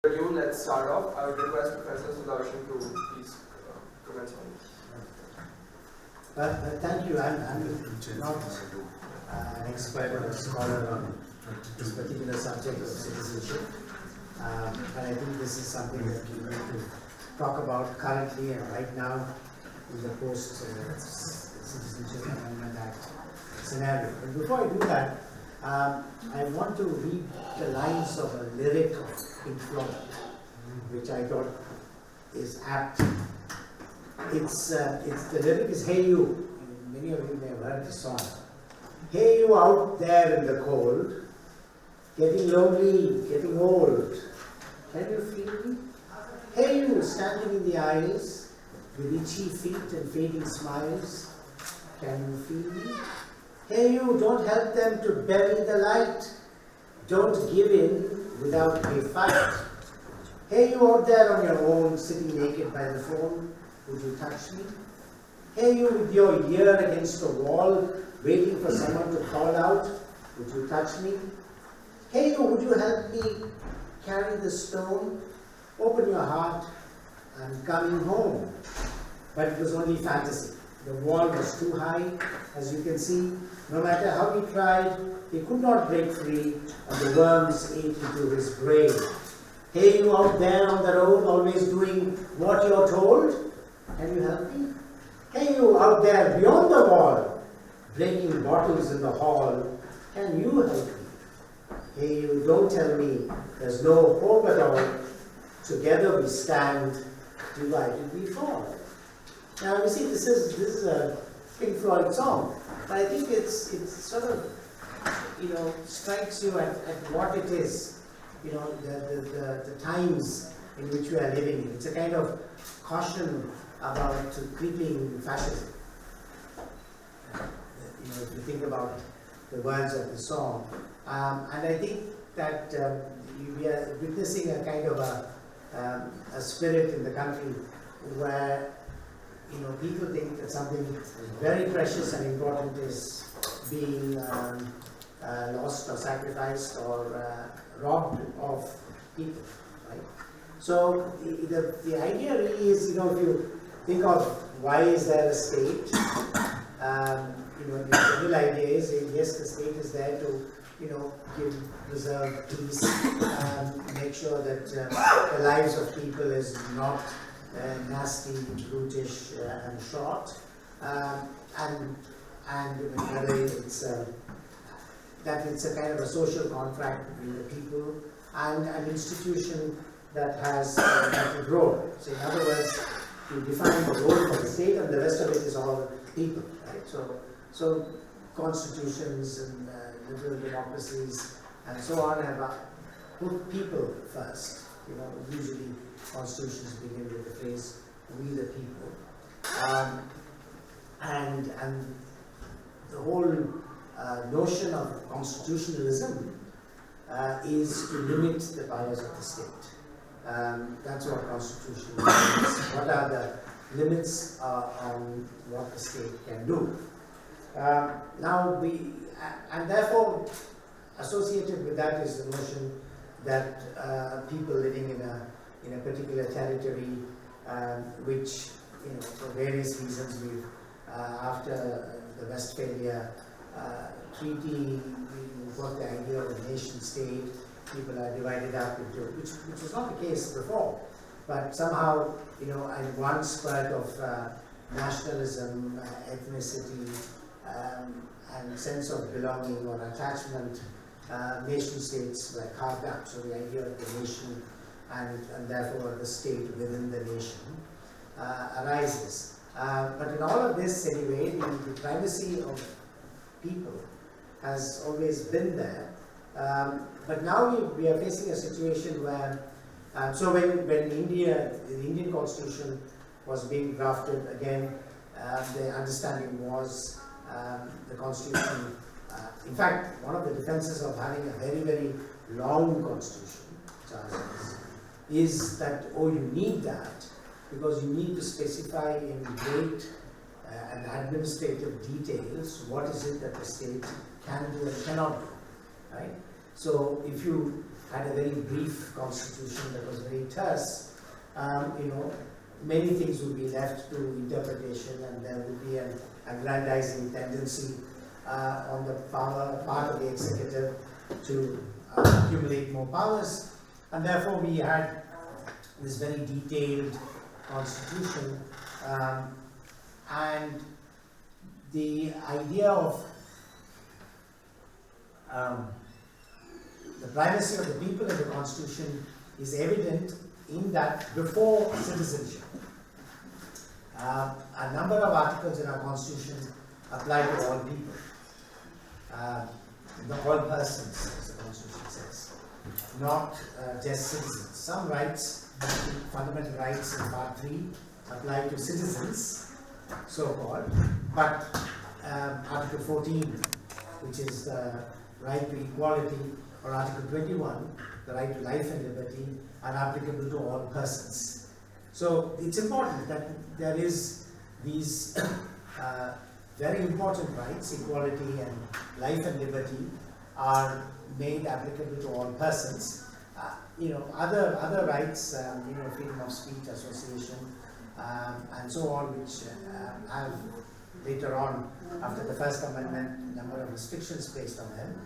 Let's start off. I would request Professor Sudarshan to please comment on this. Thank you. I'm not an expert or a scholar on this particular subject of citizenship, but I think this is something that we need to talk about currently and right now in the post-Citizenship Amendment Act scenario. But before I do that, I want to read the lines of a lyric of Pink Floyd, which I thought is apt. The lyric is "Hey you." Many of you may have heard the song. Hey you out there in the cold, getting lonely, getting old. Can you feel me? Hey you standing in the aisles with itchy feet and fading smiles. Can you feel me? Hey you, don't help them to bury the light. Don't give in witut a fight. Hey you out there on your own, sitting naked by the phone, would you touch me? Hey you with your ear against a wall, waiting for someone to call out, would you touch me? Hey you, would you help me carry the stone? Open your heart, I'm coming home. But it was only fantasy. The wall was too high, as you can see. No matter how he tried, he could not break free, and the worms ate into his brain. Hey, you out there on the road, always doing what you're told, can you help me? Hey, you out there beyond the wall, breaking bottles in the hall, can you help me? Hey, you don't tell me there's no hope at all. Together we stand, divided we fall. Now you see, this is a Pink Floyd song, but I think it's sort of, strikes you at what it is, the times in which we are living in. It's a kind of caution about creeping fascism. If you think about the words of the song, and I think that we are witnessing a kind of a spirit in the country where people think that something very precious and important is being lost or sacrificed or robbed of people, right? So the idea really is, if you think of why is there a state, the general idea is, yes, the state is there to, preserve peace, make sure that the lives of people is not nasty, brutish, and short, and whether it's that it's a kind of a social contract between the people and an institution that has a role. So in other words, you define the role for the state, and the rest of it is all people, right? So constitutions and liberal democracies and so on have put people first. Usually constitutions begin with the phrase "we the people," and the whole notion of constitutionalism is to limit the powers of the state. That's what constitution means. What are the limits on what the state can do? And therefore, associated with that is the notion that people living in a particular territory, which, for various reasons, after the Westphalia Treaty, we got the idea of a nation state. People are divided up into, which was not the case before, but somehow, in one spurt of nationalism, ethnicity, and sense of belonging or attachment, nation states were carved up. So the idea of the nation and therefore the state within the nation arises. But in all of this, anyway, the primacy of people has always been there. But now we are facing a situation where, so when the Indian Constitution was being drafted, again, the understanding was the Constitution, in fact, one of the defenses of having a very, very long Constitution, is that, you need that because you need to specify in great and administrative details what is it that the state can do and cannot do, right? So if you had a very brief constitution that was very terse, many things would be left to interpretation, and there would be an aggrandizing tendency on the part of the executive to accumulate more powers, and therefore we had this very detailed constitution, and the idea of the primacy of the people in the constitution is evident in that before citizenship, a number of articles in our constitution apply to all people, all persons, as the constitution says, not just citizens. Some rights, fundamental rights in part 3, apply to citizens, so-called, but Article 14, which is the right to equality, or Article 21, the right to life and liberty, are applicable to all persons. So it's important that there is these very important rights, equality and life and liberty, are made applicable to all persons. Other rights, freedom of speech, association, and so on, which have later on, after the First Amendment, a number of restrictions placed on them,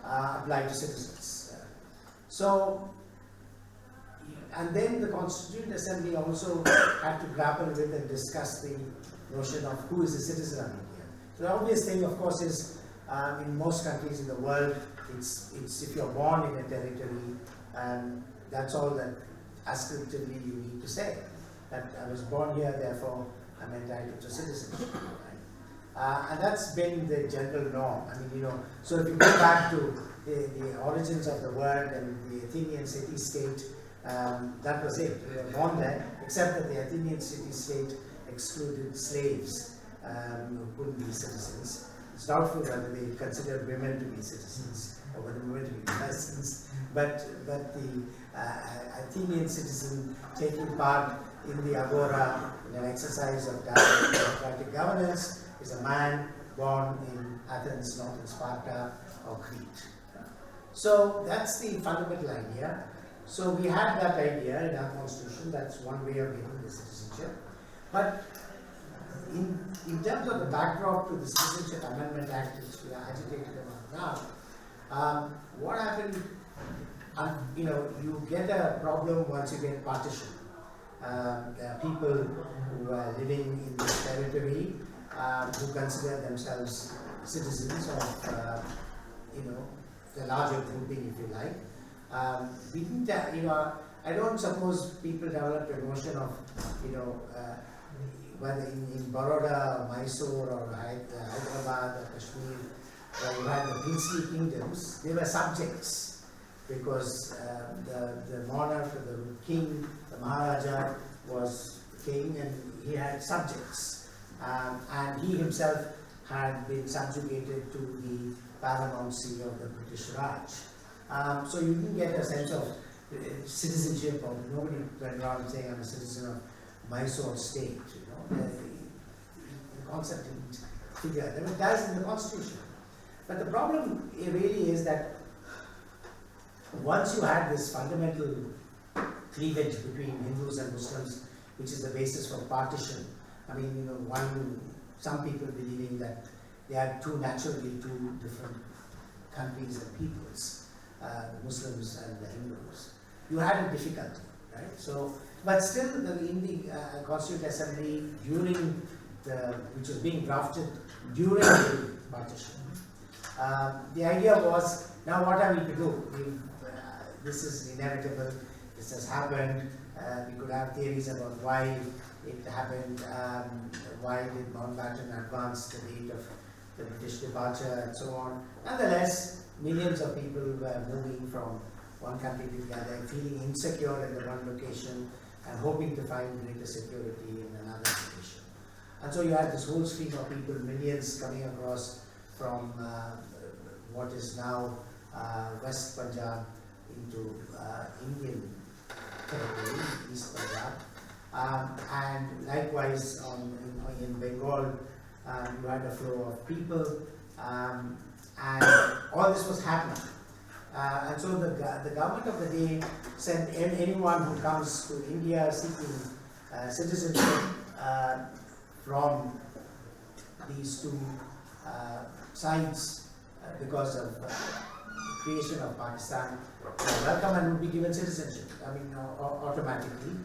apply to citizens. And then the Constituent Assembly also had to grapple with and discuss the notion of who is a citizen of India. So the obvious thing, of course, is in most countries in the world, it's if you're born in a territory, and that's all that ascriptively you need to say. That I was born here, therefore I'm entitled to citizenship. Right? And that's been the general norm. So if you go back to the origins of the word and the Athenian city-state, that was it. We were born there, except that the Athenian city-state excluded slaves who couldn't be citizens. It's doubtful whether they considered women to be citizens or whether women to be persons, but the Athenian citizen taking part in the agora in an exercise of democratic governance is a man born in Athens, not in Sparta or Crete. So that's the fundamental idea. So we had that idea in our constitution. That's one way of getting the citizenship. But in terms of the backdrop to the Citizenship Amendment Act, which we are agitated about now, what happened? You get a problem once you get partition. There are people who are living in this territory who consider themselves citizens of, the larger grouping, if you like. We didn't, I don't suppose people developed a notion of, whether in Baroda or Mysore or Hyderabad or Kashmir, where you had the princely kingdoms, they were subjects, because the monarch, the king, the Maharaja was king, and he had subjects, and he himself had been subjugated to the paramountcy of the British Raj. So you didn't get a sense of citizenship, or nobody went around saying I'm a citizen of Mysore state. The concept didn't figure. It does in the constitution. But the problem really is that once you had this fundamental cleavage between Hindus and Muslims, which is the basis for partition, some people believing that they are naturally two different countries and peoples, the Muslims and the Hindus. You had a difficulty, right? So, but still, in the Constituent Assembly, which was being drafted during the partition, the idea was, now what are we to do? This is inevitable. This has happened. We could have theories about why it happened. Why did Mountbatten advance the date of the British departure, and so on. Nonetheless, millions of people were moving from one country to the other, feeling insecure in the one location and hoping to find greater security in another location. And so you had this whole stream of people, millions coming across from what is now West Punjab into Indian territory, East Punjab. And likewise in Bengal, you had a flow of people, and all this was happening. And so the government of the day said anyone who comes to India seeking citizenship from these two sides because of creation of Pakistan welcome and would be given citizenship. I mean, automatically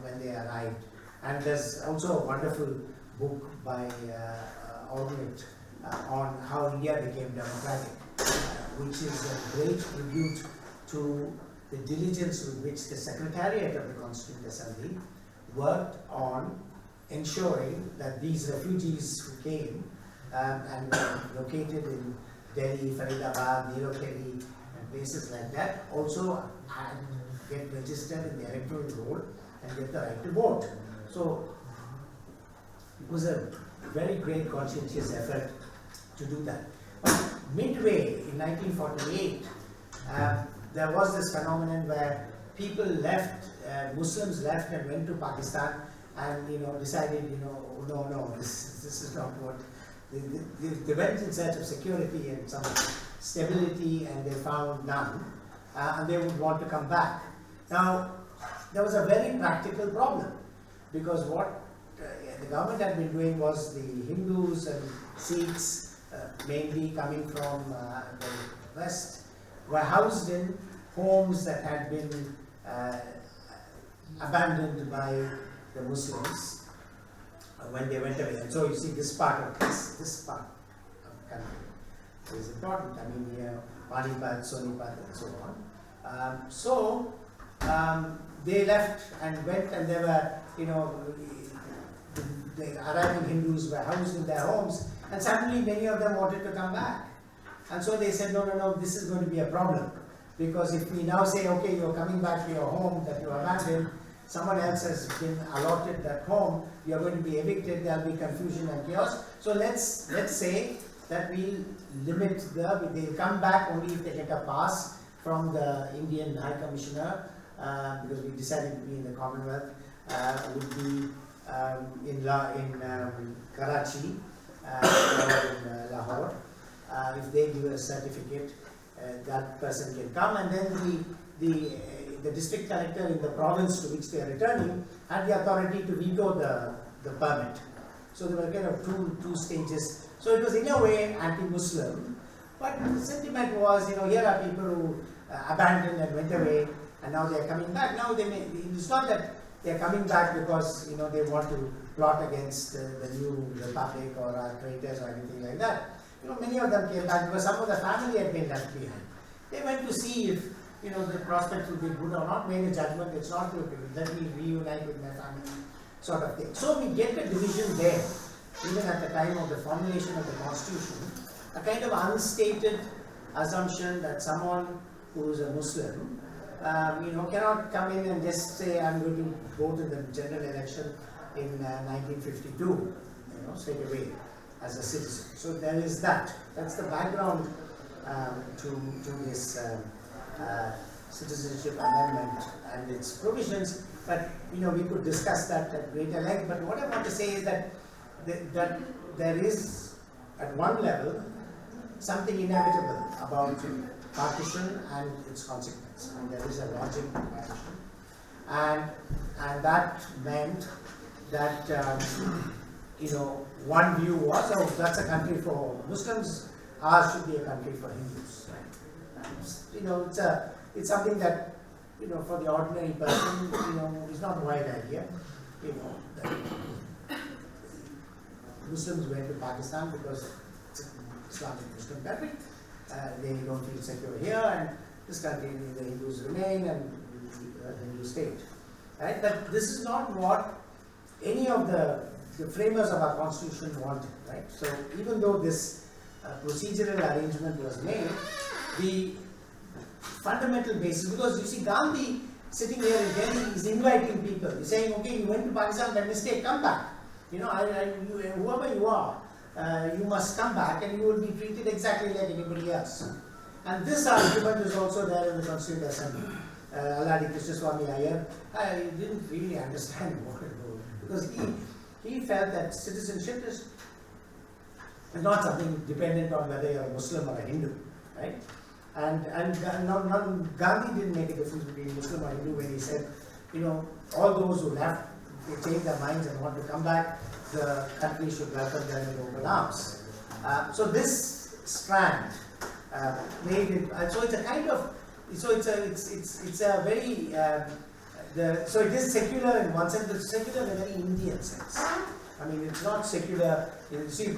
when they arrived. And there's also a wonderful book by Ornit on how India became democratic, which is a great tribute to the diligence with which the Secretariat of the Constituent Assembly worked on ensuring that these refugees who came and were located in Delhi, Faridabad, Nilokeri, and places like that also get registered in the electoral roll and get the right to vote. So it was a very great conscientious effort to do that. But midway in 1948, there was this phenomenon where people left, Muslims left and went to Pakistan and decided, no, this is not what. They went in search of security and some stability, and they found none, and they would want to come back. Now, there was a very practical problem, because what the government had been doing was the Hindus and Sikhs, mainly coming from the West, were housed in homes that had been abandoned by the Muslims when they went away. And so you see this part of this part of the country is important. I mean, Panipat, Sonipat, and so on. They left and went, and there were, the arriving Hindus were housed in their homes, and suddenly many of them wanted to come back. And so they said, no, this is going to be a problem, because if we now say, okay, you're coming back to your home that you abandoned, someone else has been allotted that home, you're going to be evicted, there'll be confusion and chaos. So let's say that we'll limit they'll come back only if they get a pass from the Indian High Commissioner, because we decided to be in the Commonwealth, would be in Karachi or in Lahore. If they give a certificate, that person can come, and then the district collector in the province to which they are returning had the authority to veto the permit. So there were kind of two stages. So it was in a way anti-Muslim, but the sentiment was, here are people who abandoned and went away, and now they are coming back. Now it's not that they are coming back because they want to plot against the new republic or our traitors or anything like that. Many of them came back because some of the family had been left behind. They went to see if the prospects would be good or not, made a judgment, it's not good, let me reunite with my family, sort of thing. So we get a division there, even at the time of the formulation of the Constitution, a kind of unstated assumption that someone who is a Muslim, cannot come in and just say, I'm going to vote in the general election in 1952, straight away as a citizen. So there is that. That's the background to this Citizenship Amendment and its provisions, but we could discuss that at greater length. But what I want to say is that there is, at one level, something inevitable about partition and its consequence, and there is a logic to partition, and that meant that one view was, oh, that's a country for Muslims, ours should be a country for Hindus. Right? It's something that for the ordinary person is not a wide idea. That Muslims went to Pakistan because it's an Islamic Muslim country. They don't feel secure here, and this country, the Hindus remain, and the Hindu state. Right? But this is not what any of the framers of our constitution wanted. Right? So even though this procedural arrangement was made, the fundamental basis, because you see Gandhi sitting here in Delhi is inviting people. He's saying, okay, you went to Pakistan by mistake, come back. Whoever you are, you must come back and you will be treated exactly like anybody else. And this argument is also there in the Constituent Assembly. Alladi Krishnaswamy Iyer, I didn't really understand what it was, because he felt that citizenship is not something dependent on whether you're a Muslim or a Hindu. right? And Gandhi didn't make a difference between Muslim or Hindu when he said, you know, all those who left, they change their minds and want to come back, the country should welcome them with open arms. So this strand made it. So it's a kind of. So it's a very. So it is secular in one sense. It's secular in a very Indian sense. I mean, it's not secular. You see,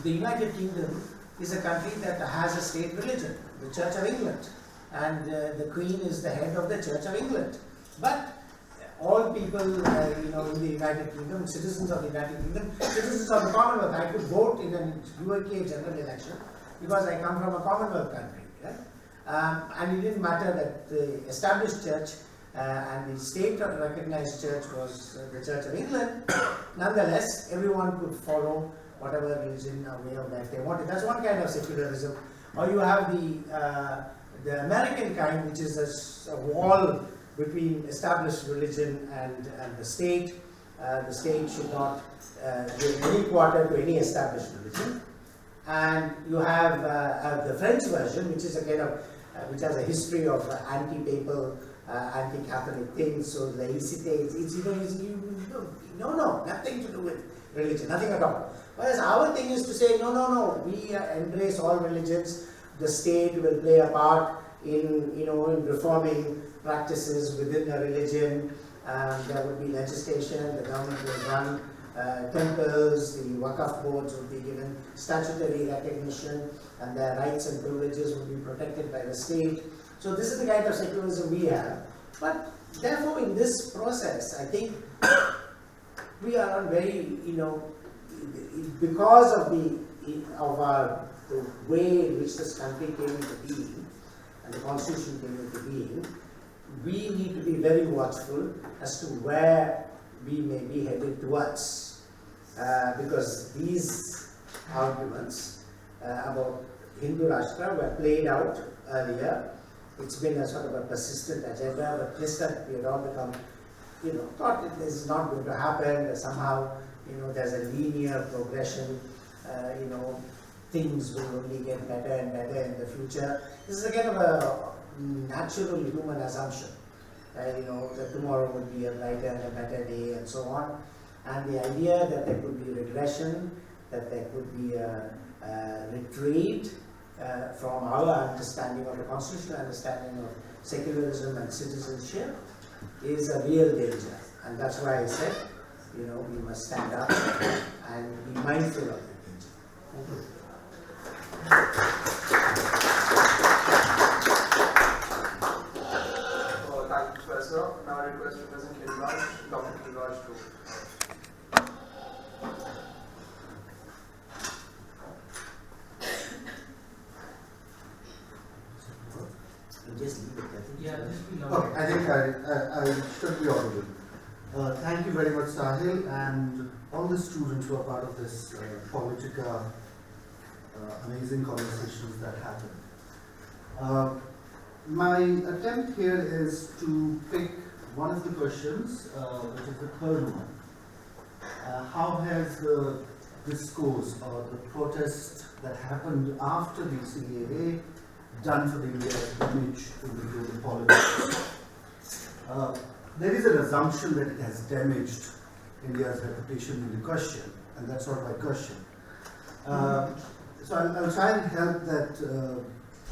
the United Kingdom is a country that has a state religion, the Church of England, and the Queen is the head of the Church of England. But all people, you know, in the United Kingdom, citizens of the United Kingdom, citizens of the Commonwealth, I could vote in a UK general election because I come from a Commonwealth country. Right? And it didn't matter that the established church and the state-recognized church was the Church of England. Nonetheless, everyone could follow whatever religion or way of life they wanted. That's one kind of secularism. Or you have the American kind, which is a wall between established religion and the state. The state should not give any quarter to any established religion. And you have the French version, which is a kind of, which has a history of anti-papal, anti-Catholic things. So laicite, no, nothing to do with religion, nothing at all. Whereas our thing is to say, no, we embrace all religions. The state will play a part in, you know, in reforming practices within a religion. There would be legislation. The government will run temples. The Waqf boards will be given statutory recognition, and their rights and privileges will be protected by the state. So this is the kind of secularism we have. But therefore, in this process, I think we are on very, you know, because of the way in which this country came into being and the constitution came into being, we need to be very watchful as to where we may be headed towards, because these arguments about Hindu Rashtra were played out earlier. It's been a sort of a persistent agenda, but just that we had all become, you know, thought that this is not going to happen, that somehow, you know, there's a linear progression, you know, things will only get better and better in the future. This is a kind of a natural human assumption, you know, that tomorrow will be a brighter and a better day and so on. And the idea that there could be regression, that there could be a retreat from our understanding of the constitutional understanding of secularism and citizenship is a real danger. And that's why I said, you know, we must stand up and be mindful of that danger. Thank you. Thank you, Professor. Now I request Professor Kilraj, Dr. Kilraj to. Just leave it. Yeah, just be Okay, I think I should be audible. Thank you very much, Sahil, and all the students who are part of this Politica amazing conversations that happened. My attempt here is to pick one of the questions, which is the third one. How has the discourse or the protest that happened after the CAA done for the India's image in the global politics? There is an assumption that it has damaged India's reputation in the question, and that's not my question. So I'll try and help that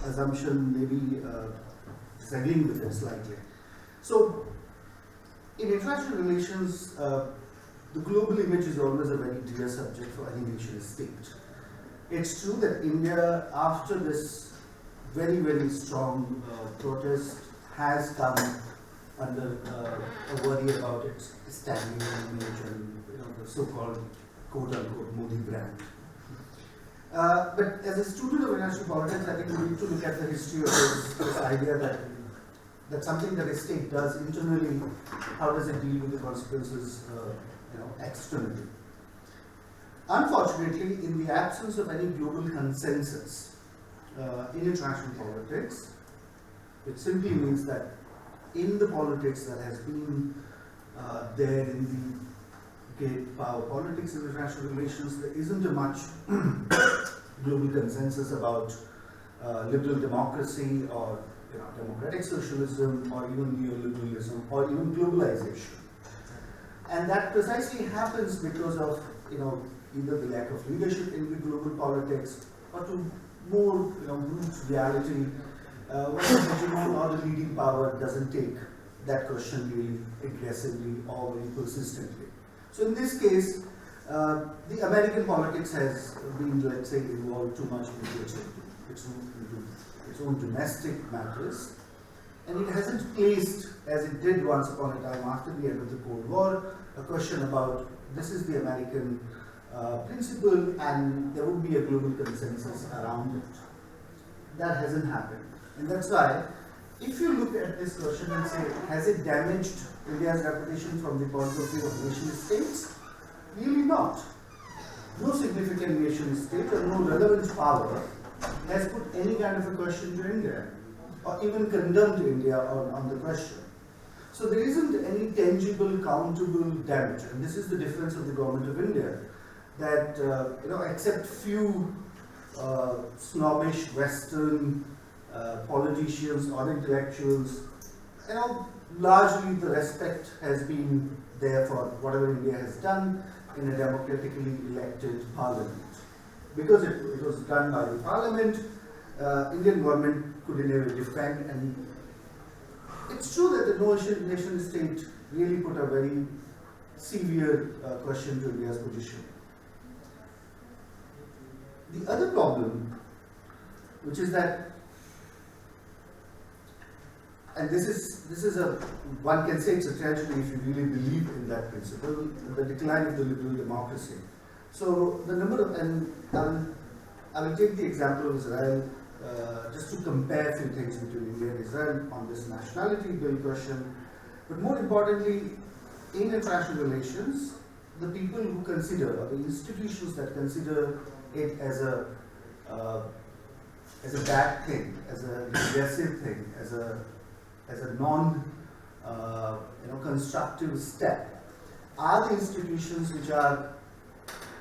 assumption, maybe disagreeing with it slightly. So, in international relations, the global image is always a very dear subject for any nation state. It's true that India, after this very, very strong protest, has come under a worry about its standing image and, you know, the so-called quote-unquote Modi brand. But as a student of international politics, I think we need to look at the history of this idea that something that a state does internally, how does it deal with the consequences, you know, externally. Unfortunately, in the absence of any global consensus in international politics, it simply means that in the politics that has been there in the great power politics and international relations, there isn't a much global consensus about liberal democracy or democratic socialism or even neoliberalism or even globalization. And that precisely happens because of either the lack of leadership in the global politics or to more roots reality when the hegemon or the leading power doesn't take that question really aggressively or very persistently. So in this case, the American politics has been, let's say, involved too much into its own domestic matters, and it hasn't placed, as it did once upon a time after the end of the Cold War, a question about this is the American principle and there would be a global consensus around it. That hasn't happened. And that's why, if you look at this question and say, has it damaged India's reputation from the point of view of nation states? Really not. No significant nation state or no relevant power has put any kind of a question to India or even condemned India on the question. So there isn't any tangible, countable damage, and this is the difference of the government of India, that except few snobbish Western politicians or intellectuals, largely the respect has been there for whatever India has done in a democratically elected parliament. Because it was done by the parliament, Indian government could in a way defend, and it's true that the nation state really put a very severe question to India's position. The other problem, which is that, and this is one can say it's a tragedy if you really believe in that principle, the decline of the liberal democracy. So the number of, and I will take the example of Israel just to compare a few things between India and Israel on this nationality bill question. But more importantly, in international relations, the people who consider, or the institutions that consider it as a bad thing, as a regressive thing, as a non constructive step, are the institutions which are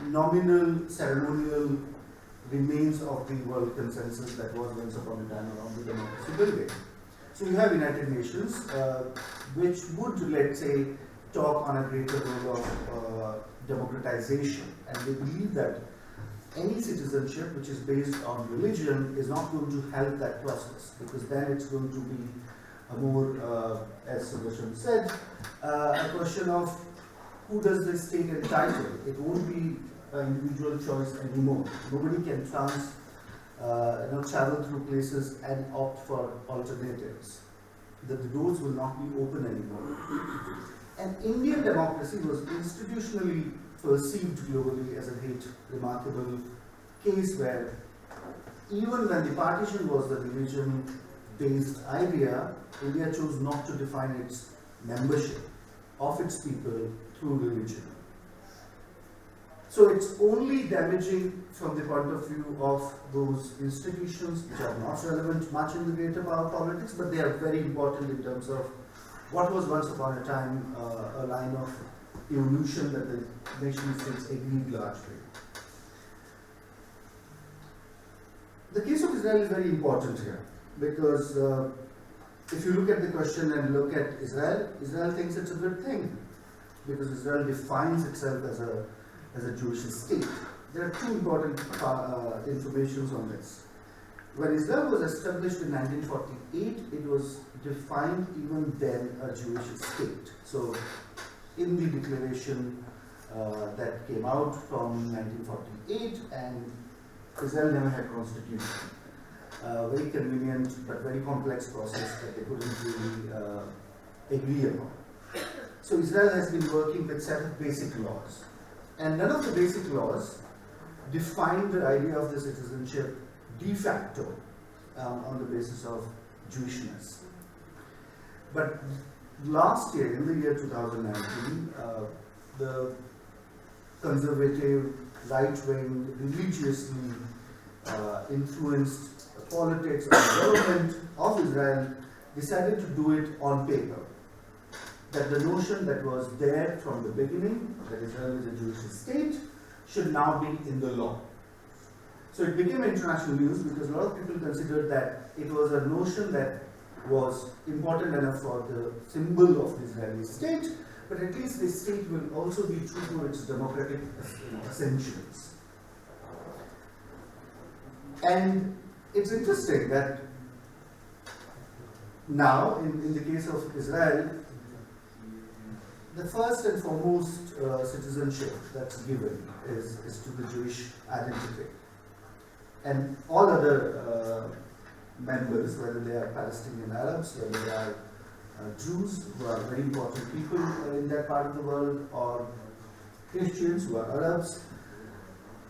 nominal, ceremonial remains of the world consensus that was once upon a time around the democracy building. So you have United Nations, which would, let's say, talk on a greater role of democratization, and they believe that any citizenship which is based on religion is not going to help that process, because then it's going to be a more, as Sudarshan said, a question of who does the state entitle. It won't be an individual choice anymore. Nobody can travel through places and opt for alternatives. The doors will not be open anymore. And Indian democracy was institutionally perceived globally as a great, remarkable case where even when the partition was the religion-based idea, India chose not to define its membership of its people through religion. So it's only damaging from the point of view of those institutions which are not relevant much in the greater power politics, but they are very important in terms of what was once upon a time a line of evolution that the nation states agreed largely. The case of Israel is very important here, because if you look at the question and look at Israel, Israel thinks it's a good thing, because Israel defines itself as a Jewish state. There are two important informations on this. When Israel was established in 1948, it was defined even then a Jewish state. So in the declaration that came out from 1948, and Israel never had constitution. Very convenient but very complex process that they couldn't really agree upon. So Israel has been working with a set of basic laws, and none of the basic laws define the idea of the citizenship de facto on the basis of Jewishness. But last year, in the year 2019, the conservative, right-wing, religiously influenced politics and government of Israel decided to do it on paper. That the notion that was there from the beginning, that Israel is a Jewish state, should now be in the law. So it became international news because a lot of people considered that it was a notion that was important enough for the symbol of the Israeli state, but at least the state will also be true to its democratic essentials. And it's interesting that now, in the case of Israel, the first and foremost citizenship that's given is to the Jewish identity. And all other members, whether they are Palestinian Arabs, whether they are Jews, who are very important people in that part of the world, or Christians who are Arabs,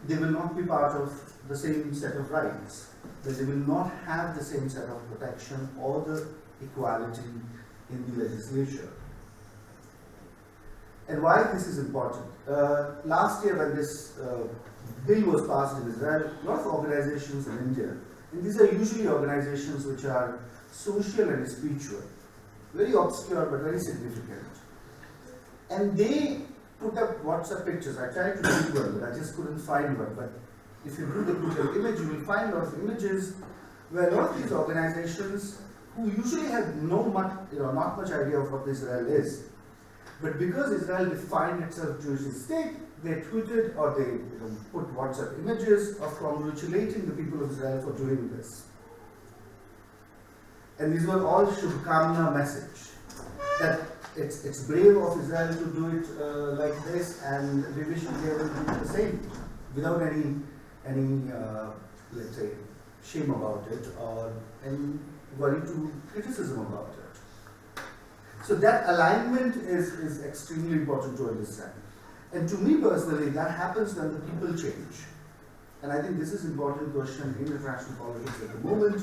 they will not be part of the same set of rights. They will not have the same set of protection or the equality in the legislature. And why this is important? Last year when this bill was passed in Israel, a lot of organizations in India, and these are usually organizations which are social and spiritual, very obscure but very significant. And they put up WhatsApp pictures. I tried to read one, but I just couldn't find one. But if you do the Google image, you will find a lot of images where a lot of these organizations who usually have not much idea of what Israel is, but because Israel defined itself Jewish state, they tweeted or they put WhatsApp images of congratulating the people of Israel for doing this. And these were all Shubhkamna message, that it's brave of Israel to do it like this, and we wish they will do the same, without any let's say, shame about it or any worry to criticism about it. So that alignment is extremely important to understand. And to me personally, that happens when the people change. And I think this is an important question in international politics at the moment.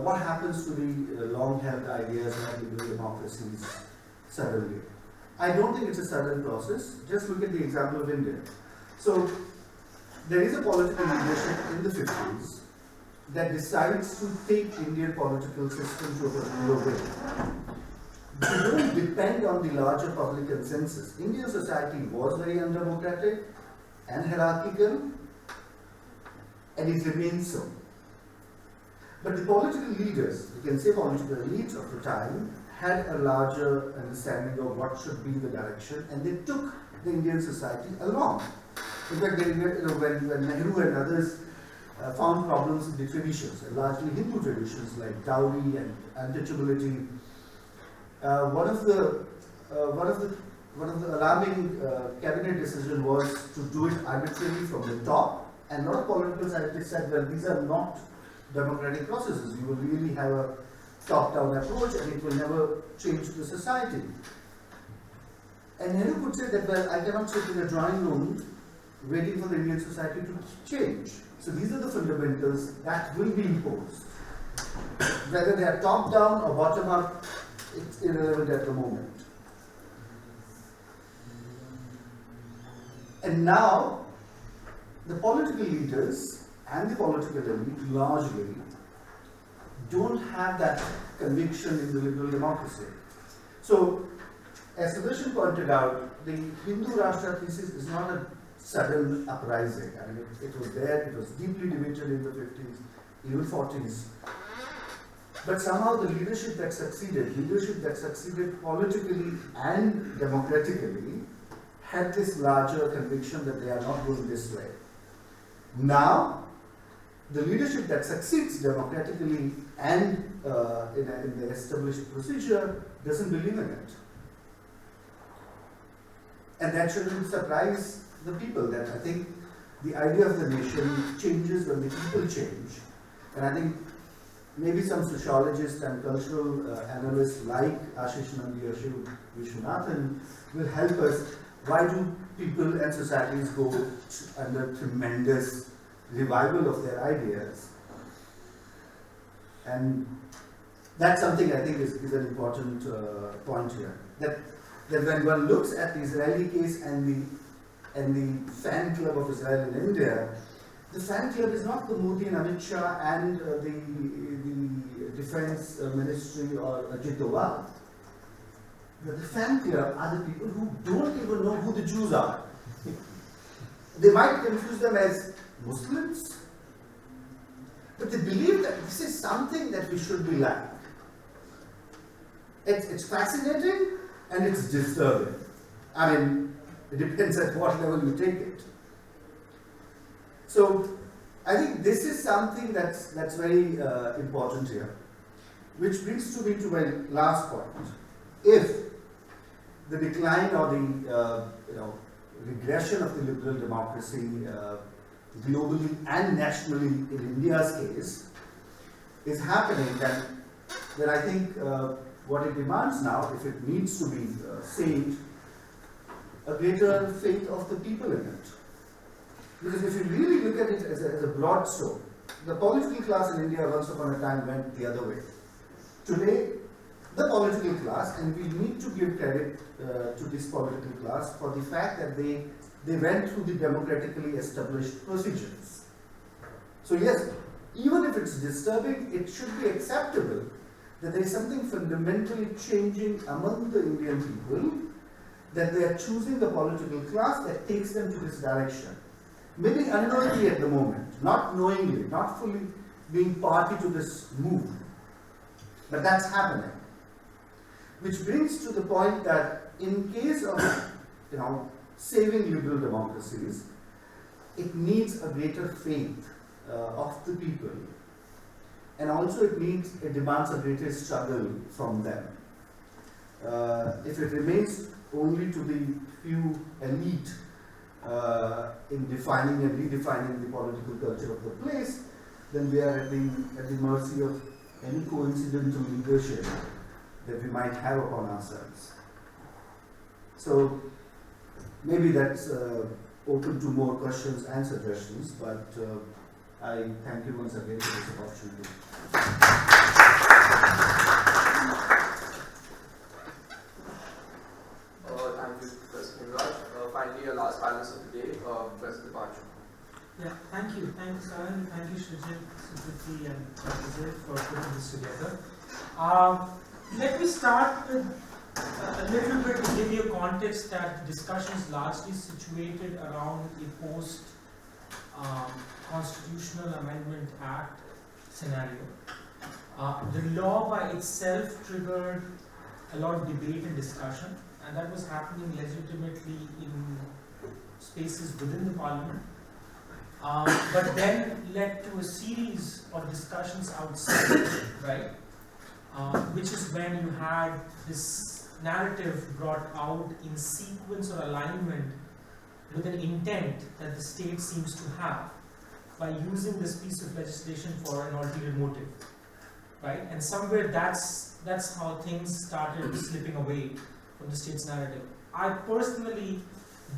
What happens to the long-held ideas like liberal democracies suddenly? I don't think it's a sudden process. Just look at the example of India. So there is a political leadership in the 50s that decides to take Indian political system to a particular way. They don't depend on the larger public consensus. Indian society was very undemocratic and hierarchical, and it remains so. But the political leaders, you can say political elites of the time, had a larger understanding of what should be the direction, and they took the Indian society along. In fact, when Nehru and others found problems in the traditions, largely Hindu traditions like dowry and untouchability, one of the alarming cabinet decision was to do it arbitrarily from the top, and a lot of political scientists said, well, these are not democratic processes. You will really have a top-down approach, and it will never change the society. And Nehru could say that, well, I cannot sit in a drawing room waiting for the Indian society to change. So these are the fundamentals that will be imposed. Whether they are top-down or bottom-up, it's irrelevant at the moment. And now, the political leaders and the political elite largely don't have that conviction in the liberal democracy. So, as Sudarshan pointed out, the Hindu Rashtra thesis is not a sudden uprising. I mean, it was there, it was deeply debated in the 50s, even 40s. But somehow the leadership that succeeded politically and democratically, had this larger conviction that they are not going this way. Now, the leadership that succeeds democratically and in the established procedure doesn't believe in it. And that shouldn't surprise the people. That I think the idea of the nation changes when the people change. And I think maybe some sociologists and cultural analysts like Ashish Nandi or Shiv Vishwanathan will help us. Why do people and societies go under tremendous revival of their ideas? And that's something I think is an important point here. That when one looks at the Israeli case and the fan club of Israel in India, the fan club is not the Modi and Amit Shah and the defense ministry or Ajit Doval. The fan club are the people who don't even know who the Jews are. They might confuse them as Muslims, But they believe that this is something that we should be like. It's fascinating and it's disturbing. I mean, it depends at what level you take it. So, I think this is something that's very important here, which brings me to my last point. If the decline or the regression of the liberal democracy globally and nationally in India's case is happening, then I think what it demands now, if it needs to be saved, a greater faith of the people in it. Because if you really look at it as a broad stroke, the political class in India once upon a time went the other way. Today, the political class, and we need to give credit to this political class for the fact that they went through the democratically established procedures. So yes, even if it's disturbing, it should be acceptable that there is something fundamentally changing among the Indian people, that they are choosing a political class that takes them to this direction. Maybe unknowingly at the moment, not knowingly, not fully being party to this move. But that's happening. Which brings to the point that in case of saving liberal democracies, it needs a greater faith of the people. And also it demands a greater struggle from them. If it remains only to the few elite in defining and redefining the political culture of the place, then we are at the mercy of any coincidental leadership that we might have upon ourselves. So maybe that's open to more questions and suggestions, but I thank you once again for this opportunity. Thank you, Professor Nimraj. Finally, our last panelist of the day, Professor Dipanshu. Yeah, thank you. Thanks, Sahil. Thank you, Srijit, Sukriti, and Dr. for putting this together. Let me start with a little bit to give you a context that the discussion is largely situated around a post Constitutional Amendment Act scenario. The law by itself triggered a lot of debate and discussion, and that was happening legitimately in spaces within the parliament, but then led to a series of discussions outside, right? Which is when you had this narrative brought out in sequence or alignment with an intent that the state seems to have by using this piece of legislation for an ulterior motive, right? And somewhere that's how things started slipping away from the state's narrative. I personally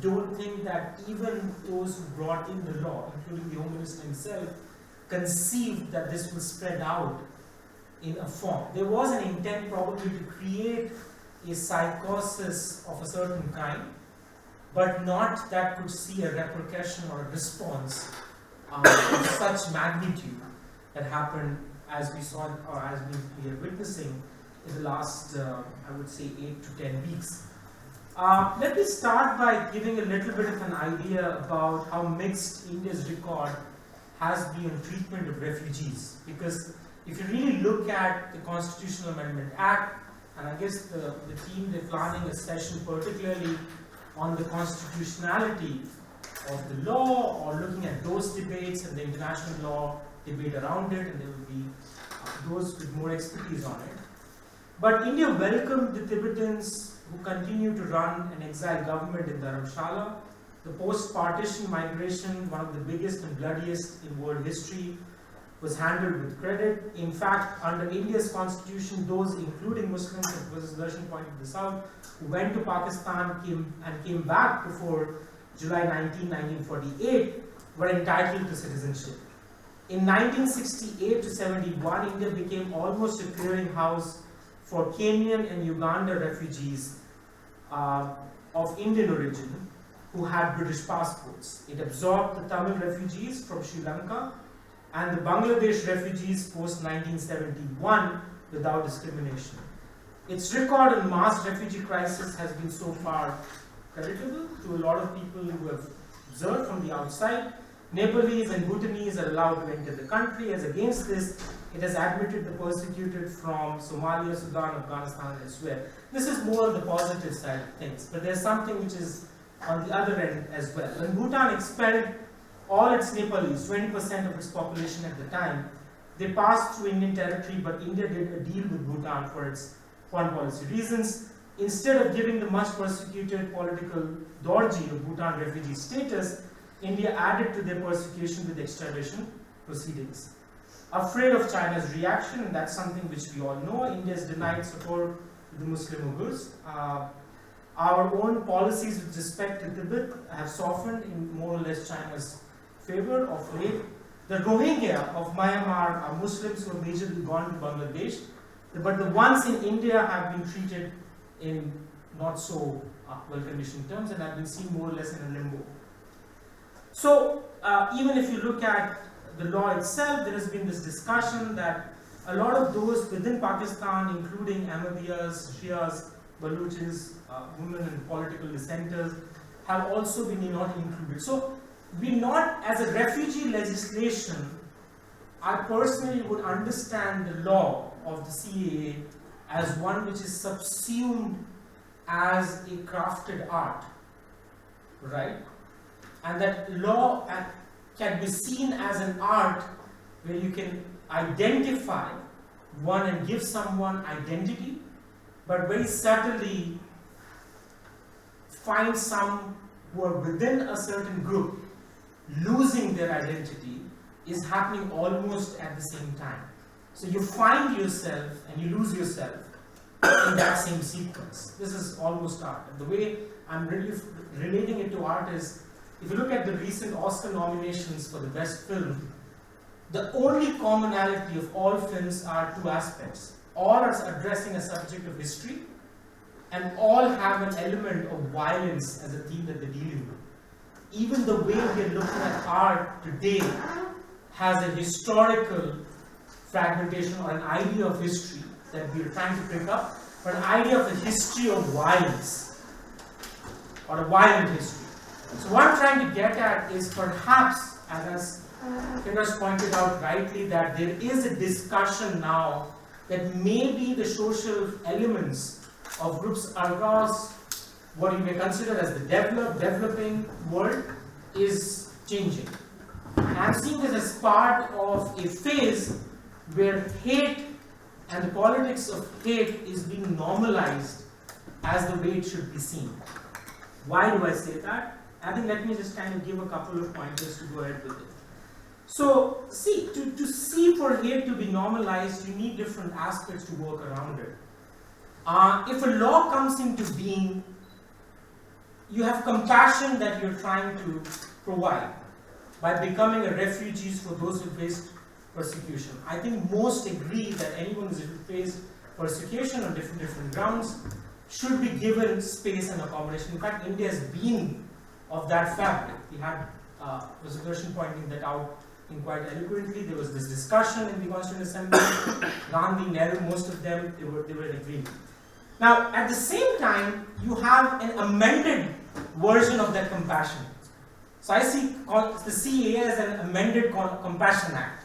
don't think that even those who brought in the law, including the Home Minister himself, conceived that this would spread out in a form. There was an intent probably to create a psychosis of a certain kind, but not that could see a repercussion or a response of such magnitude that happened as we saw or as we are witnessing in the last, I would say, 8 to 10 weeks. Let me start by giving a little bit of an idea about how mixed India's record has been on treatment of refugees. Because if you really look at the Constitutional Amendment Act, and I guess the team, they're planning a session particularly on the constitutionality of the law, or looking at those debates and the international law debate around it, and there will be those with more expertise on it. But India welcomed the Tibetans who continue to run an exile government in Dharamshala. The post-partition migration, one of the biggest and bloodiest in world history, was handled with credit. In fact, under India's constitution, those, including Muslims, as Professor Sudarshan pointed this out, who went to Pakistan came back before July 19, 1948, were entitled to citizenship. In 1968 to 71, India became almost a clearinghouse for Kenyan and Uganda refugees of Indian origin who had British passports. It absorbed the Tamil refugees from Sri Lanka and the Bangladesh refugees post-1971 without discrimination. Its record on mass refugee crisis has been so far creditable to a lot of people who have observed from the outside, Nepalese and Bhutanese are allowed to enter the country. As against this, it has admitted the persecuted from Somalia, Sudan, Afghanistan, and elsewhere. This is more on the positive side of things, but there's something which is on the other end as well. When Bhutan expelled all its Nepalese, 20% of its population at the time, they passed through Indian territory, but India did a deal with Bhutan for its foreign policy reasons. Instead of giving the much persecuted political Dorji of Bhutan refugee status, India added to their persecution with extradition proceedings. Afraid of China's reaction, and that's something which we all know, India has denied support to the Muslim Uyghurs. Our own policies with respect to Tibet have softened in more or less China's favor of late. The Rohingya of Myanmar are Muslims who have majorly gone to Bangladesh, but the ones in India have been treated in not so well-conditioned terms and have been seen more or less in a limbo. So even if you look at the law itself, there has been this discussion that a lot of those within Pakistan, including Ahmadiyas, Shias, Baluchis, women and political dissenters, have also been not included. So we not, as a refugee legislation, I personally would understand the law of the CAA as one which is subsumed as a crafted art, right? And that law can be seen as an art where you can identify one and give someone identity, but very subtly find some who are within a certain group losing their identity is happening almost at the same time. So you find yourself and you lose yourself in that same sequence. This is almost art. And the way I'm really relating it to art is, if you look at the recent Oscar nominations for the best film, the only commonality of all films are two aspects. All are addressing a subject of history, and all have an element of violence as a theme that they're dealing with. Even the way we're looking at art today has a historical fragmentation or an idea of history that we're trying to pick up, but an idea of a history of violence or a violent history. So what I'm trying to get at is perhaps, as Firas pointed out rightly, that there is a discussion now that maybe the social elements of groups across what you may consider as the developing world is changing. I'm seeing this as part of a phase where hate and the politics of hate is being normalized as the way it should be seen. Why do I say that? I think let me just kind of give a couple of pointers to go ahead with it. So, see, to see for hate to be normalized, you need different aspects to work around it. If a law comes into being, you have compassion that you're trying to provide by becoming a refugee for those who faced persecution. I think most agree that anyone who faced persecution on different grounds should be given space and accommodation. In fact, India has been of that fabric. We had Sudarshan pointing that out in quite eloquently. There was this discussion in the Constituent Assembly. Gandhi, Nehru, most of them, they were in agreement. Now, at the same time, you have an amended version of that compassion. So I see the CAA as an amended Compassion Act.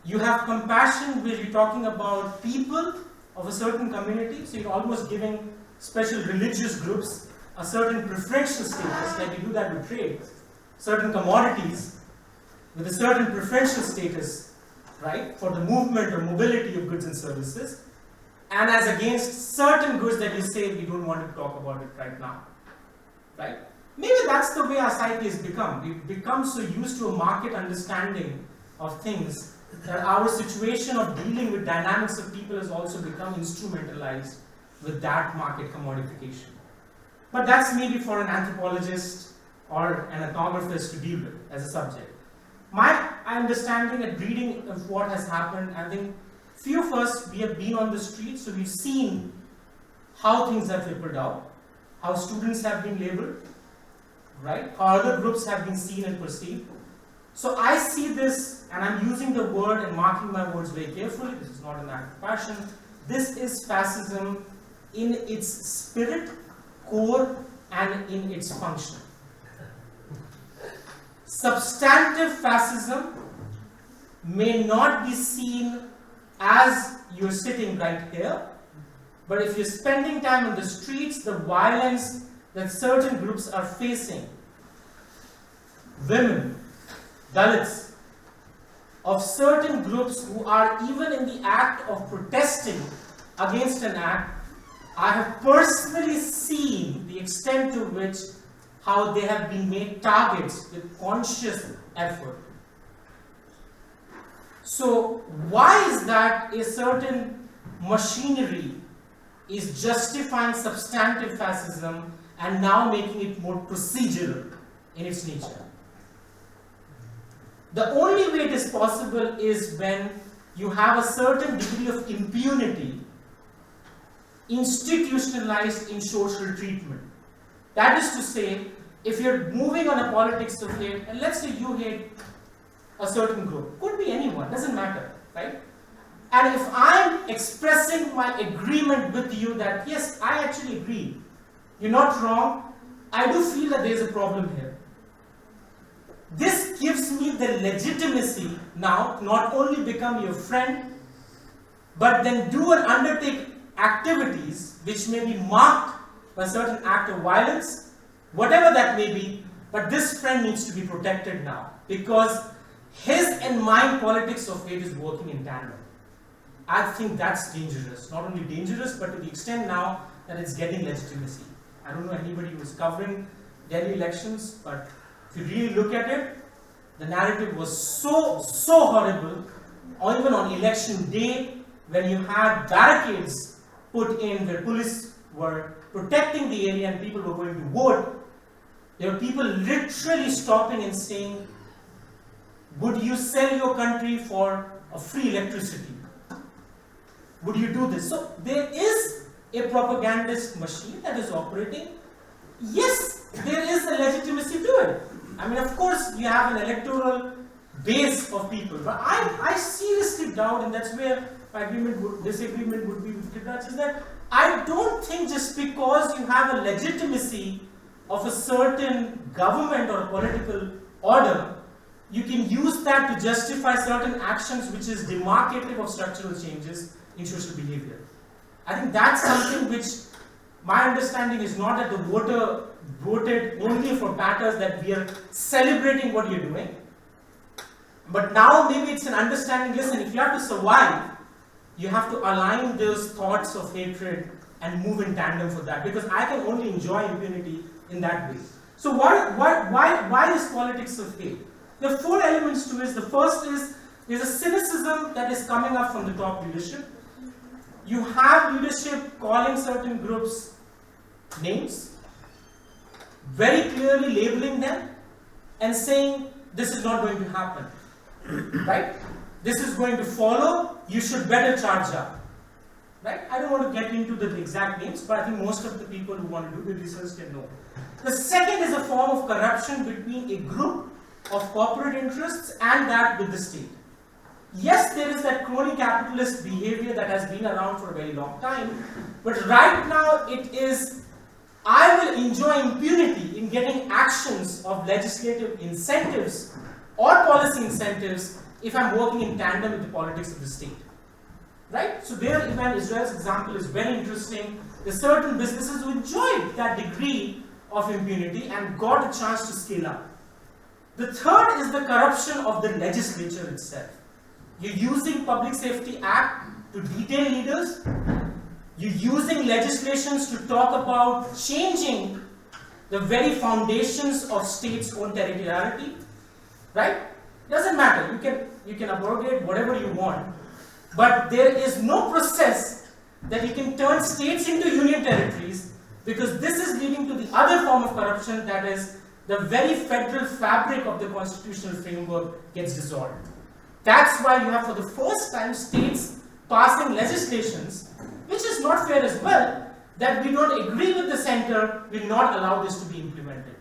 You have compassion where you're talking about people of a certain community, so you're almost giving special religious groups a certain preferential status, like you do that with trade, certain commodities with a certain preferential status, right, for the movement or mobility of goods and services, and as against certain goods that you say we don't want to talk about it right now, right? Maybe that's the way our society has become. We've become so used to a market understanding of things that our situation of dealing with dynamics of people has also become instrumentalized with that market commodification. But that's maybe for an anthropologist or an ethnographist to deal with as a subject. My understanding and reading of what has happened, I think few of us, we have been on the streets, so we've seen how things have rippled out, how students have been labeled, right? How other groups have been seen and perceived. So I see this, and I'm using the word and marking my words very carefully. This is not an act of passion. This is fascism in its spirit, core, and in its function. substantive fascism may not be seen as you're sitting right here, but if you're spending time on the streets, the violence that certain groups are facing, women, Dalits, of certain groups who are even in the act of protesting against an act, I have personally seen the extent to which how they have been made targets with conscious effort. So why is that a certain machinery is justifying substantive fascism and now making it more procedural in its nature? The only way it is possible is when you have a certain degree of impunity institutionalized in social treatment. That is to say, if you're moving on a politics of hate, and let's say you hate a certain group, could be anyone, doesn't matter, right? And if I'm expressing my agreement with you that yes, I actually agree, you're not wrong, I do feel that there's a problem here. This gives me the legitimacy now to not only become your friend, but then do and undertake activities which may be marked by a certain act of violence, whatever that may be, but this friend needs to be protected now because his and my politics of hate is working in tandem. I think that's dangerous. Not only dangerous, but to the extent now that it's getting legitimacy. I don't know anybody who's covering Delhi elections, but if you really look at it, the narrative was so horrible, or even on election day, when you had barricades put in where police were protecting the area and people were going to vote, there were people literally stopping and saying, would you sell your country for a free electricity? Would you do this? So there is a propagandist machine that is operating. Yes, there is a legitimacy to it. I mean, of course, you have an electoral base of people, but I seriously doubt, and that's where my disagreement would be with Kitraj, is that I don't think just because you have a legitimacy of a certain government or political order, you can use that to justify certain actions which is demarcative of structural changes in social behavior. I think that's something which my understanding is not that the voter voted only for matters that we are celebrating what you're doing. But now maybe it's an understanding, listen, if you have to survive, you have to align those thoughts of hatred and move in tandem for that, because I can only enjoy impunity in that way. So why is politics of hate? There are four elements to it. The first is, there's a cynicism that is coming up from the top leadership. You have leadership calling certain groups names, very clearly labeling them and saying, this is not going to happen, right? This is going to follow, you should better charge up, right? I don't want to get into the exact names, but I think most of the people who want to do the research can know. The second is a form of corruption between a group of corporate interests and that with the state. Yes, there is that crony capitalist behavior that has been around for a very long time, but right now it is, I will enjoy impunity in getting actions of legislative incentives or policy incentives if I'm working in tandem with the politics of the state. Right? So there, even Israel's example is very interesting. There are certain businesses who enjoyed that degree of impunity and got a chance to scale up. The third is the corruption of the legislature itself. You're using Public Safety Act to detain leaders. You're using legislations to talk about changing the very foundations of states' own territoriality. Right? Doesn't matter. You can abrogate whatever you want, but there is no process that you can turn states into union territories, because this is leading to the other form of corruption, that is the very federal fabric of the constitutional framework gets dissolved. That's why you have for the first time states passing legislations, which is not fair as well, that we don't agree with the center, will not allow this to be implemented.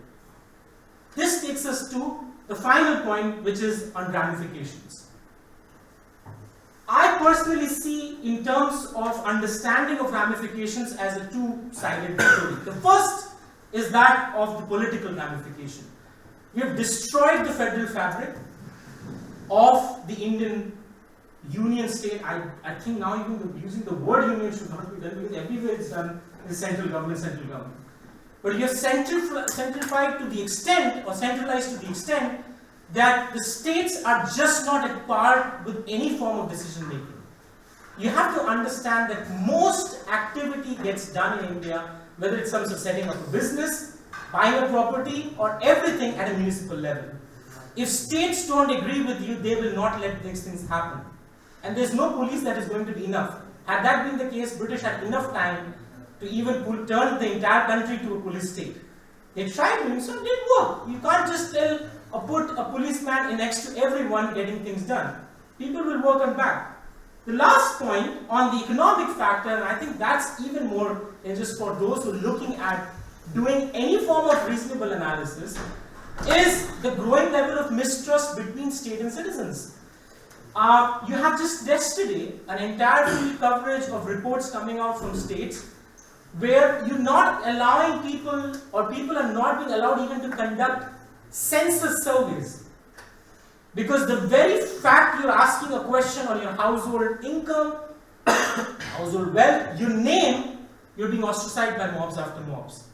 This takes us to the final point, which is on ramifications. I personally see, in terms of understanding of ramifications, as a two-sided story. The first is that of the political ramification. We have destroyed the federal fabric of the Indian union state. I think now even using the word union should not be done, because everywhere it's done in the central government. But you have centralized to the extent that the states are just not at par with any form of decision making. You have to understand that most activity gets done in India, whether it's some sort of setting up a business, buying a property, or everything at a municipal level. If states don't agree with you, they will not let these things happen. And there's no police that is going to be enough. Had that been the case, British had enough time to even turn the entire country to a police state. They tried doing so, it didn't work. You can't just put a policeman in next to everyone getting things done. People will work on back. The last point on the economic factor, and I think that's even more just for those who are looking at doing any form of reasonable analysis, is the growing level of mistrust between state and citizens. You have just yesterday an entire field coverage of reports coming out from states where you're not allowing people, or people are not being allowed even to conduct census surveys. Because the very fact you're asking a question on your household income, household wealth, your name, you're being ostracized by mobs after mobs.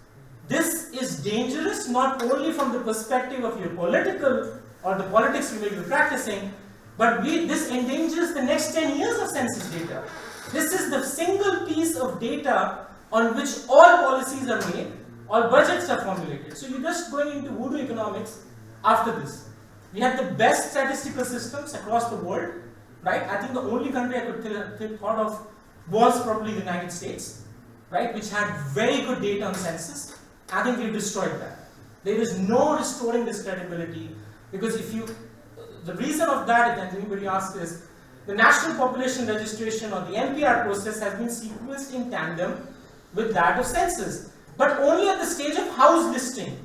This is dangerous not only from the perspective of your political or the politics you may be practicing, but this endangers the next 10 years of census data. This is the single piece of data on which all policies are made, all budgets are formulated. So you're just going into voodoo economics after this. We have the best statistical systems across the world, right? I think the only country I could thought of was probably the United States, right? Which had very good data on census. I think we've destroyed that. There is no restoring this credibility, because the reason of that, if anybody asks, is the National Population Registration or the NPR process has been sequenced in tandem with that of census, but only at the stage of house listing.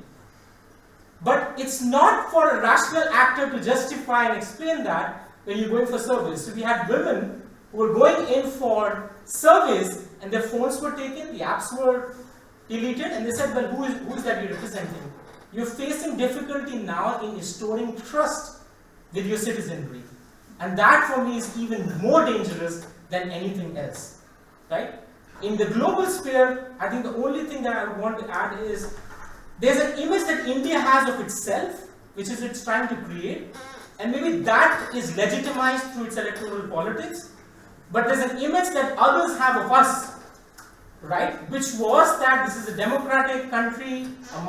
But it's not for a rational actor to justify and explain that when you're going for surveys. So we had women who were going in for surveys and their phones were taken, the apps were deleted, and they said, well, who is that you're representing? You're facing difficulty now in restoring trust with your citizenry. And that for me is even more dangerous than anything else, right? In the global sphere, I think the only thing that I would want to add is there's an image that India has of itself, which is it's trying to create, and maybe that is legitimized through its electoral politics, but there's an image that others have of us, right? Which was that this is a democratic country, a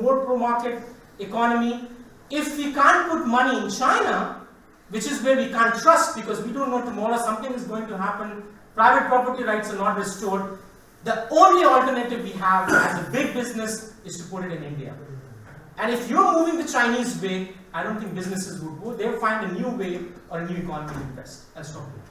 more pro-market economy. If we can't put money in China, which is where we can't trust because we don't know tomorrow something is going to happen, private property rights are not restored, the only alternative we have as a big business is to put it in India. And if you're moving the Chinese way, I don't think businesses would go. They'll find a new way or a new economy to invest. I'll stop here.